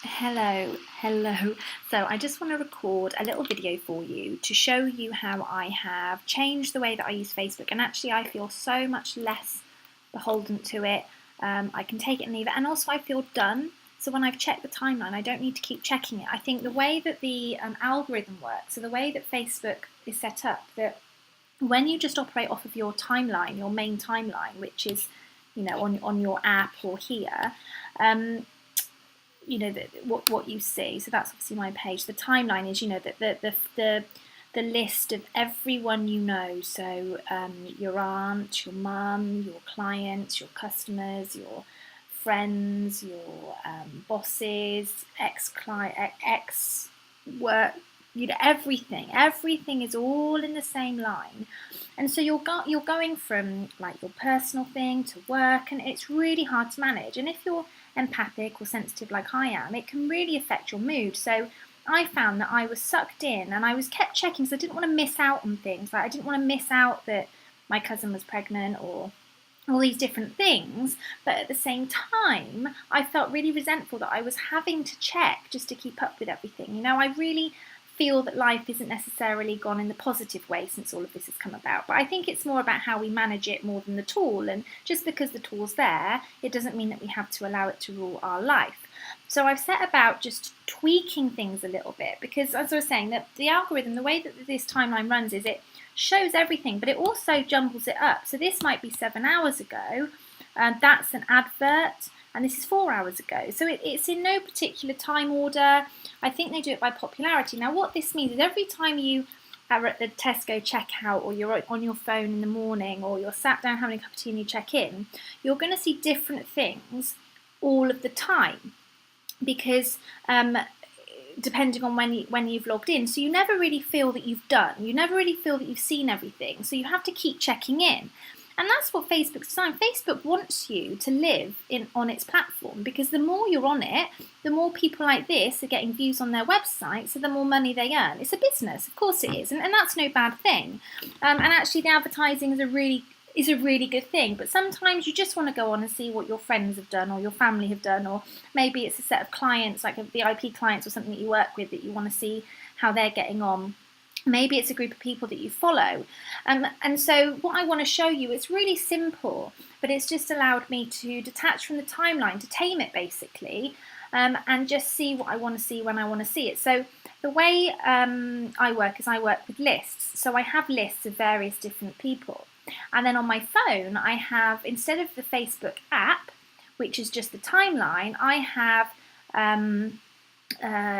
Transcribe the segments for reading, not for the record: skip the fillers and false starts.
Hello. So I just want to record a little video for you to show you how I have changed the way that I use Facebook, and actually I feel so much less beholden to it. I can take it and leave it, and also I feel done. So when I've checked the timeline, I don't need to keep checking it. I think the way that the algorithm works, so the way that Facebook is set up, that when you just operate off of your timeline, your main timeline, which is, on your app or here, what you see. So that's obviously my page. The timeline is, the list of everyone you know. So your aunt, your mum, your clients, your customers, your friends, your bosses, ex work. Everything is all in the same line, and so you're going from like your personal thing to work, and it's really hard to manage. And if you're empathic or sensitive like I am, it can really affect your mood. So I found that I was sucked in, and I was kept checking, so I didn't want to miss out on things. Like I didn't want to miss out that my cousin was pregnant or all these different things, but at the same time I felt really resentful that I was having to check just to keep up with everything. I really feel that life isn't necessarily gone in the positive way since all of this has come about, but I think it's more about how we manage it more than the tool. And just because the tool's there, it doesn't mean that we have to allow it to rule our life. So I've set about just tweaking things a little bit, because as I was saying, that the algorithm, the way that this timeline runs, is it shows everything, but it also jumbles it up. So this might be 7 hours ago, that's an advert, and this is 4 hours ago. So it's in no particular time order. I think they do it by popularity. Now what this means is every time you are at the Tesco checkout, or you're on your phone in the morning, or you're sat down having a cup of tea and you check in, you're going to see different things all of the time, because depending on when you've logged in. So you never really feel that you've done. You never really feel that you've seen everything. So you have to keep checking in. And that's what Facebook's designed. Facebook wants you to live on its platform, because the more you're on it, the more people like this are getting views on their website, so the more money they earn. It's a business, of course it is, and that's no bad thing. And actually the advertising is a really good thing, but sometimes you just want to go on and see what your friends have done or your family have done, or maybe it's a set of clients, like VIP clients or something that you work with, that you want to see how they're getting on. Maybe it's a group of people that you follow. And so what I want to show you, it's really simple, but it's just allowed me to detach from the timeline, to tame it basically, and just see what I want to see when I want to see it. So the way I work is I work with lists. So I have lists of various different people. And then on my phone, I have, instead of the Facebook app, which is just the timeline, I have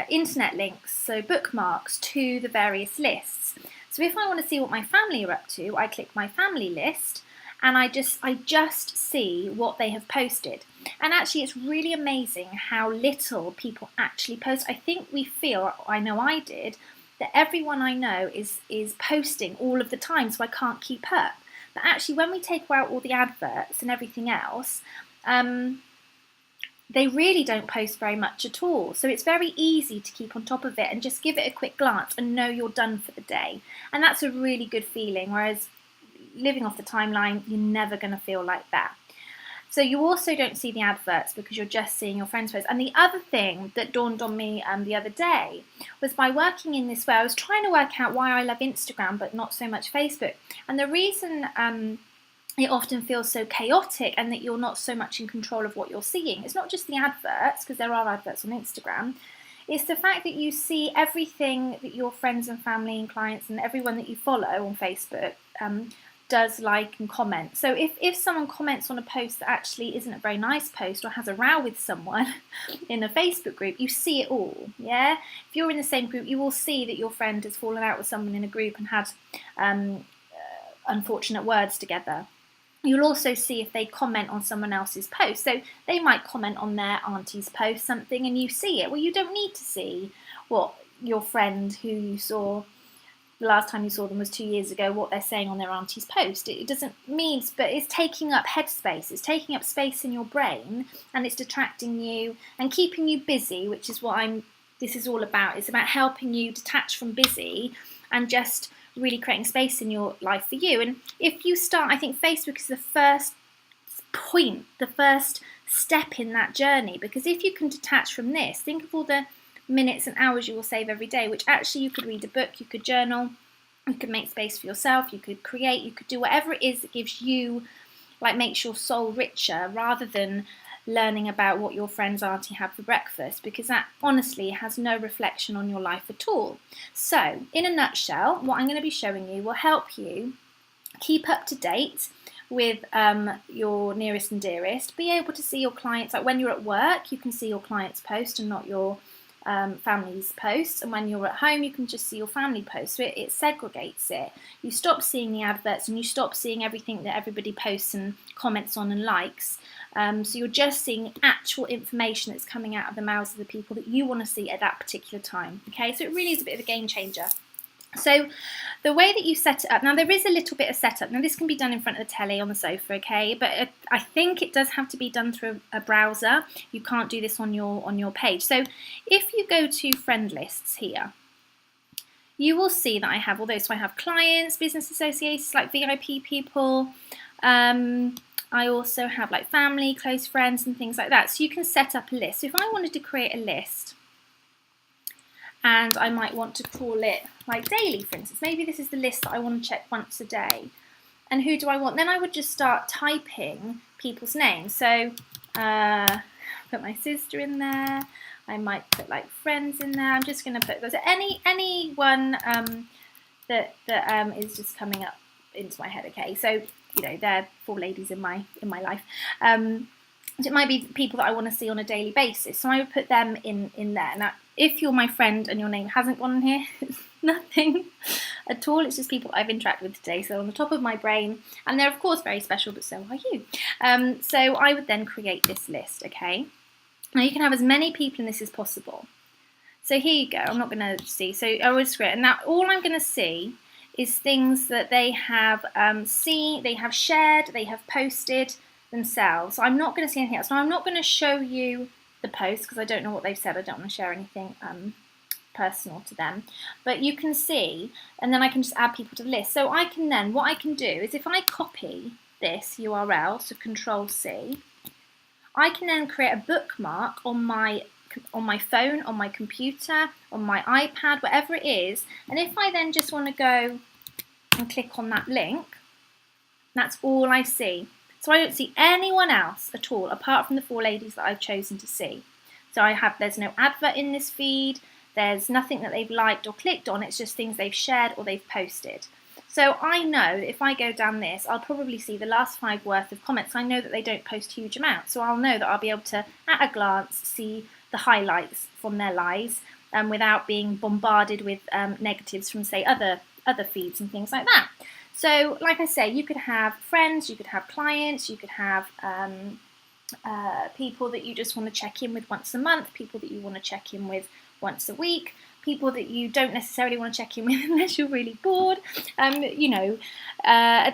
internet links, so bookmarks to the various lists. So if I want to see what my family are up to, I click my family list, and I just see what they have posted. And actually it's really amazing how little people actually post. I think we feel, I know I did, that everyone I know is posting all of the time, so I can't keep up. But actually when we take out all the adverts and everything else, they really don't post very much at all. So it's very easy to keep on top of it and just give it a quick glance and know you're done for the day. And that's a really good feeling, whereas living off the timeline, you're never going to feel like that. So you also don't see the adverts because you're just seeing your friends' posts. And the other thing that dawned on me the other day was, by working in this way, I was trying to work out why I love Instagram but not so much Facebook. And the reason it often feels so chaotic and that you're not so much in control of what you're seeing, it's not just the adverts, because there are adverts on Instagram. It's the fact that you see everything that your friends and family and clients and everyone that you follow on Facebook does like and comment. So if someone comments on a post that actually isn't a very nice post, or has a row with someone in a Facebook group, you see it all, yeah? If you're in the same group, you will see that your friend has fallen out with someone in a group and had unfortunate words together. You'll also see if they comment on someone else's post. So they might comment on their auntie's post something and you see it. Well, you don't need to see what your friend who you saw the last time you saw them was 2 years ago, what they're saying on their auntie's post. It doesn't mean, but it's taking up headspace, it's taking up space in your brain, and it's detracting you and keeping you busy, which is what this is all about. It's about helping you detach from busy and just really creating space in your life for you. And if you start, I think Facebook is the first point, the first step in that journey. Because if you can detach from this, think of all the minutes and hours you will save every day, which actually you could read a book, you could journal, you could make space for yourself, you could create, you could do whatever it is that gives you, like, makes your soul richer, rather than learning about what your friend's auntie had for breakfast, because that honestly has no reflection on your life at all. So in a nutshell, what I'm going to be showing you will help you keep up to date with your nearest and dearest, be able to see your clients, like when you're at work you can see your clients' post and not your family's posts, and when you're at home you can just see your family posts. So it segregates it. You stop seeing the adverts and you stop seeing everything that everybody posts and comments on and likes. So you're just seeing actual information that's coming out of the mouths of the people that you want to see at that particular time. Okay, so it really is a bit of a game changer. So the way that you set it up, now there is a little bit of setup. Now this can be done in front of the telly on the sofa, okay? But I think it does have to be done through a browser. You can't do this on your page. So if you go to friend lists here, you will see that I have all those. So I have clients, business associates, like VIP people. I also have like family, close friends and things like that. So you can set up a list. So if I wanted to create a list, and I might want to call it like daily, for instance. Maybe this is the list that I want to check once a day. And who do I want? Then I would just start typing people's names. So put my sister in there. I might put like friends in there. I'm just going to put anyone that is just coming up into my head. Okay, so you know they're 4 ladies in my life. It might be people that I want to see on a daily basis. So I would put them in there. Now, if you're my friend and your name hasn't gone in here, it's nothing at all. It's just people I've interacted with today. So on the top of my brain, and they're of course very special, but so are you. So I would then create this list, okay? Now you can have as many people in this as possible. So here you go. I'm not going to see. So I would create, and now all I'm going to see is things that they have seen, they have shared, they have posted themselves. So I'm not going to see anything else. Now I'm not going to show you the post because I don't know what they've said. I don't want to share anything personal to them. But you can see, and then I can just add people to the list. So I can then, what I can do is if I copy this URL, so Control C, I can then create a bookmark on my phone, on my computer, on my iPad, whatever it is. And if I then just want to go and click on that link, that's all I see. So I don't see anyone else at all, apart from the 4 ladies that I've chosen to see. So there's no advert in this feed, there's nothing that they've liked or clicked on, it's just things they've shared or they've posted. So I know that if I go down this, I'll probably see the last 5 worth of comments. I know that they don't post huge amounts, so I'll know that I'll be able to, at a glance, see the highlights from their lives without being bombarded with negatives from, say, other feeds and things like that. So, like I say, you could have friends, you could have clients, you could have people that you just want to check in with once a month, people that you want to check in with once a week, people that you don't necessarily want to check in with unless you're really bored. At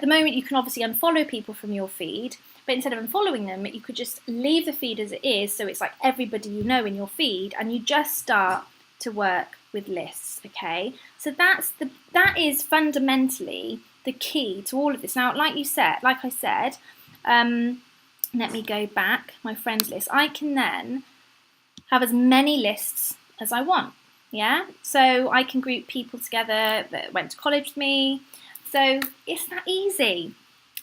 the moment you can obviously unfollow people from your feed, but instead of unfollowing them, you could just leave the feed as it is, so it's like everybody you know in your feed, and you just start to work with lists, okay? So that is fundamentally the key to all of this. Now, like I said, let me go back, my friends list. I can then have as many lists as I want, yeah? So I can group people together that went to college with me. So it's that easy.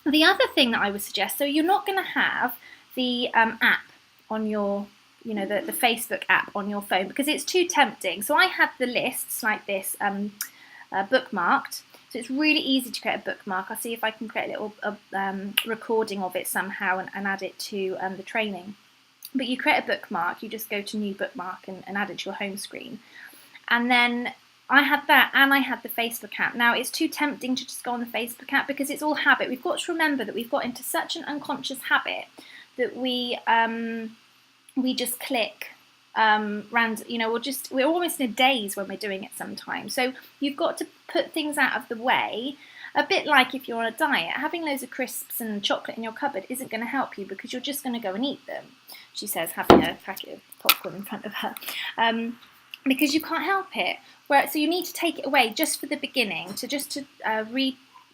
The other thing that I would suggest, so you're not going to have the app on your, the Facebook app on your phone because it's too tempting. So I had the lists like this bookmarked. So it's really easy to create a bookmark. I'll see if I can create a little recording of it somehow and add it to the training. But you create a bookmark, you just go to new bookmark and add it to your home screen. And then I had that and I had the Facebook app. Now it's too tempting to just go on the Facebook app because it's all habit. We've got to remember that we've got into such an unconscious habit that we just click we're almost in a daze when we're doing it sometimes. So you've got to put things out of the way, a bit like if you're on a diet. Having loads of crisps and chocolate in your cupboard isn't going to help you because you're just going to go and eat them, she says, having a packet of popcorn in front of her, because you can't help it. So you need to take it away just for the beginning, to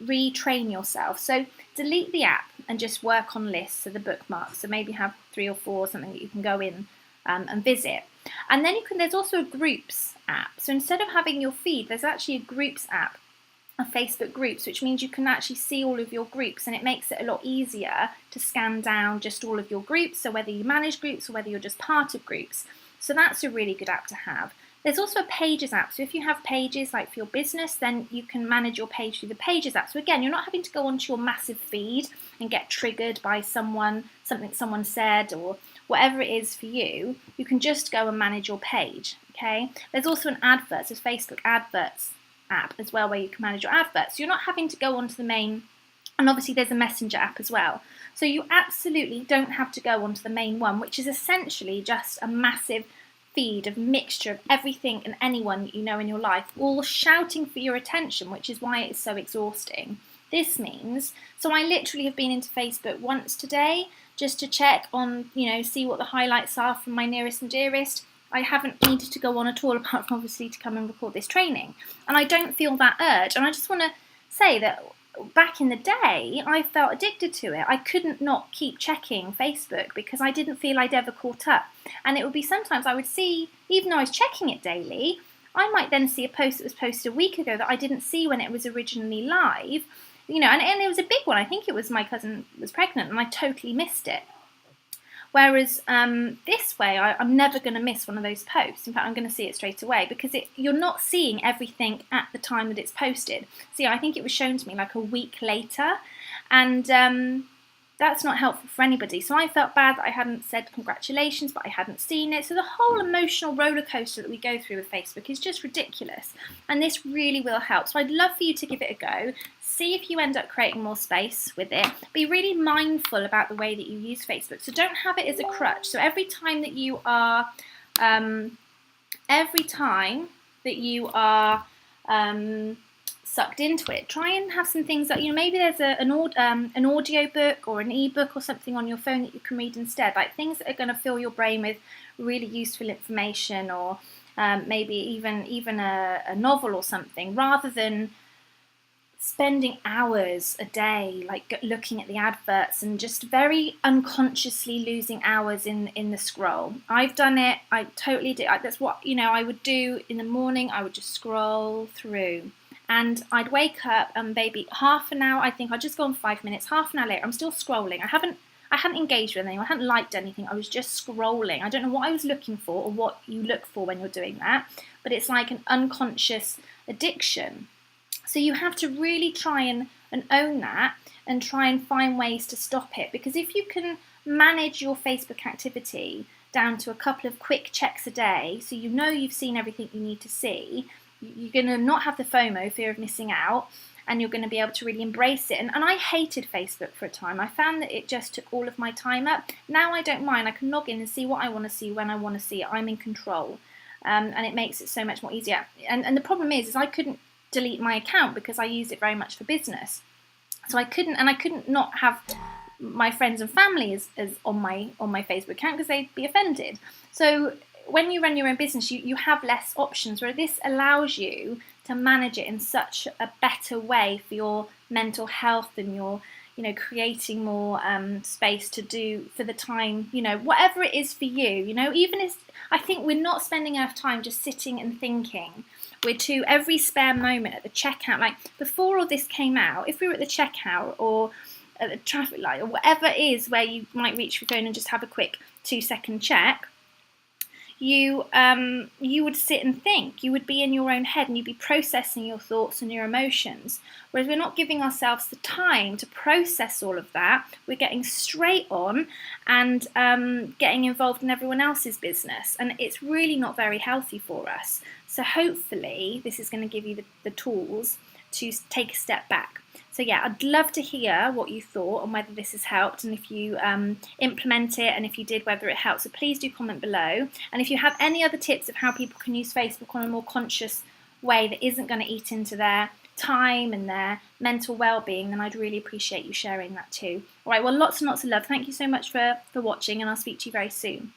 retrain yourself. So delete the app and just work on lists, so the bookmarks. So maybe have 3 or 4, something that you can go in and visit. And then there's also a groups app. So instead of having your feed, there's actually a groups app of Facebook groups, which means you can actually see all of your groups, and it makes it a lot easier to scan down just all of your groups, so whether you manage groups or whether you're just part of groups. So that's a really good app to have. There's also a Pages app, so if you have pages like for your business, then you can manage your page through the Pages app. So again, you're not having to go onto your massive feed and get triggered by something someone said or whatever it is for you. You can just go and manage your page, okay? There's also an adverts, there's Facebook adverts app as well, where you can manage your adverts. So you're not having to go onto the main, and obviously there's a Messenger app as well. So you absolutely don't have to go onto the main one, which is essentially just a massive feed of mixture of everything and anyone that you know in your life, all shouting for your attention, which is why it's so exhausting. This means, so I literally have been into Facebook once today just to check on, see what the highlights are from my nearest and dearest. I haven't needed to go on at all, apart from obviously to come and record this training. And I don't feel that urge. And I just want to say that back in the day, I felt addicted to it. I couldn't not keep checking Facebook because I didn't feel I'd ever caught up. And it would be sometimes I would see, even though I was checking it daily, I might then see a post that was posted a week ago that I didn't see when it was originally live. And it was a big one. I think it was my cousin was pregnant and I totally missed it. Whereas this way, I'm never going to miss one of those posts. In fact, I'm going to see it straight away because you're not seeing everything at the time that it's posted. So yeah, I think it was shown to me like a week later, and that's not helpful for anybody. So I felt bad that I hadn't said congratulations, but I hadn't seen it. So the whole emotional roller coaster that we go through with Facebook is just ridiculous. And this really will help. So I'd love for you to give it a go. See if you end up creating more space with it. Be really mindful about the way that you use Facebook. So don't have it as a crutch. So every time that you are sucked into it, try and have some things that, maybe there's an audio book or an ebook or something on your phone that you can read instead, like things that are going to fill your brain with really useful information, or maybe even a novel or something, rather than spending hours a day like looking at the adverts and just very unconsciously losing hours in the scroll. I've done it. I totally do. That's what I would do in the morning. I would just scroll through, and I'd wake up and maybe half an hour. I think I'd just go on 5 minutes. Half an hour later, I'm still scrolling. I hadn't engaged with anything. I hadn't liked anything. I was just scrolling. I don't know what I was looking for or what you look for when you're doing that, but it's like an unconscious addiction. So you have to really try and own that and try and find ways to stop it. Because if you can manage your Facebook activity down to a couple of quick checks a day, so you've seen everything you need to see, you're going to not have the FOMO, fear of missing out, and you're going to be able to really embrace it. And I hated Facebook for a time. I found that it just took all of my time up. Now I don't mind. I can log in and see what I want to see when I want to see it. I'm in control. And it makes it so much more easier. And the problem is I couldn't delete my account because I use it very much for business. So I couldn't not have my friends and family as on my Facebook account because they'd be offended. So when you run your own business, you have less options, where this allows you to manage it in such a better way for your mental health, and your creating more space to do for the time, whatever it is for you, even if I think we're not spending enough time just sitting and thinking. We're to every spare moment at the checkout. Like before all this came out, if we were at the checkout or at the traffic light or whatever it is where you might reach your phone and just have a quick 2-second check, you would sit and think. You would be in your own head and you'd be processing your thoughts and your emotions. Whereas we're not giving ourselves the time to process all of that. We're getting straight on and getting involved in everyone else's business. And it's really not very healthy for us. So hopefully this is going to give you the tools to take a step back. So yeah, I'd love to hear what you thought and whether this has helped, and if you implement it, and if you did, whether it helps. So please do comment below. And if you have any other tips of how people can use Facebook on a more conscious way that isn't going to eat into their time and their mental well-being, then I'd really appreciate you sharing that too. All right, well, lots and lots of love. Thank you so much for watching, and I'll speak to you very soon.